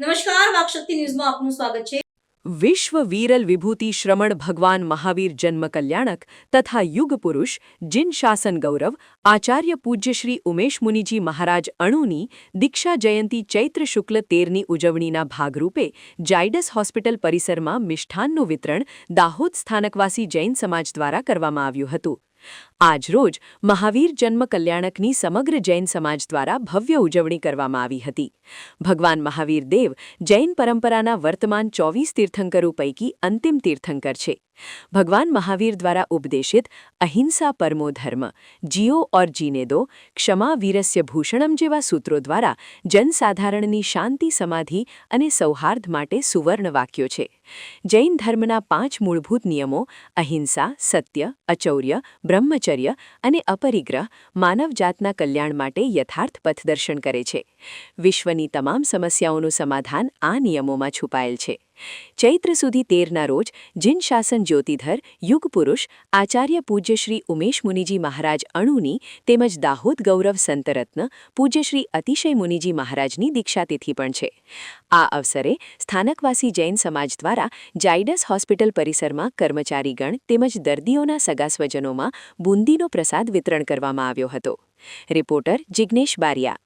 નમસ્કાર, વાકશક્તિ ન્યૂઝમાં આપનું સ્વાગત છે। વિશ્વ વીરલ વિભૂતિ શ્રમણ ભગવાન મહાવીર જન્મ કલ્યાણક તથા યુગ પુરુષ जिन શાસન ગૌરવ આચાર્ય પૂજ્ય શ્રી ઉમેશ મુનિજી મહારાજ અણુની દીક્ષા જયંતી ચૈત્ર શુક્લ 13ની ઉજવણીના ભાગરૂપે જાયડસ હોસ્પિટલ પરિસરમાં મિષ્ઠાનનું વિતરણ દાહોદ સ્થાનકવાસી જૈન સમાજ દ્વારા કરવામાં આવ્યું હતું। આજરોજ મહાવીર જન્મ કલ્યાણકની સમગ્ર જૈન સમાજ દ્વારા ભવ્ય ઉજવણી કરવામાં આવી હતી। ભગવાન મહાવીર દેવ જૈન પરંપરાના વર્તમાન 24 તીર્થંકરો પૈકી અંતિમ તીર્થંકર છે। ભગવાન મહાવીર દ્વારા ઉપદેશિત અહિંસા પરમો ધર્મ, જીઓ ઓર જીને દો, ક્ષમા વીરસ્ય ભૂષણમ જેવા સૂત્રો દ્વારા જનસાધારણની શાંતિ, સમાધિ અને સૌહાર્દ માટે સુવર્ણ વાક્યો છે। જૈન ધર્મના 5 મૂળભૂત નિયમો અહિંસા, સત્ય, અચૌર્ય, બ્રહ્મચર્ય અને અપરિગ્રહ માનવજાતના કલ્યાણ માટે યથાર્થ પથદર્શન કરે છે। વિશ્વની તમામ સમસ્યાઓનું સમાધાન આ નિયમોમાં છુપાયેલ છે। ચૈત્ર સુધી 13ના રોજ जिन શાસન જ્યોતિધર યુગ પુરુષ આચાર્ય પૂજ્ય શ્રી ઉમેશ મુનિજી મહારાજ અણુની તેમજ દાહોદ ગૌરવ સંતરત્ન પૂજ્ય શ્રી અતિશય મુનિજી મહારાજની દીક્ષાતિથિ પણ છે। આ અવસરે સ્થાનકવાસી જૈન સમાજ દ્વારા જાયડસ હોસ્પિટલ પરિસરમાં કર્મચારીગણ તેમજ દર્દીઓના સગા સ્વજનોમાં બુંદીનો પ્રસાદ વિતરણ કરવામાં આવ્યો હતો। રિપોર્ટર જિગ્નેશ બારિયા।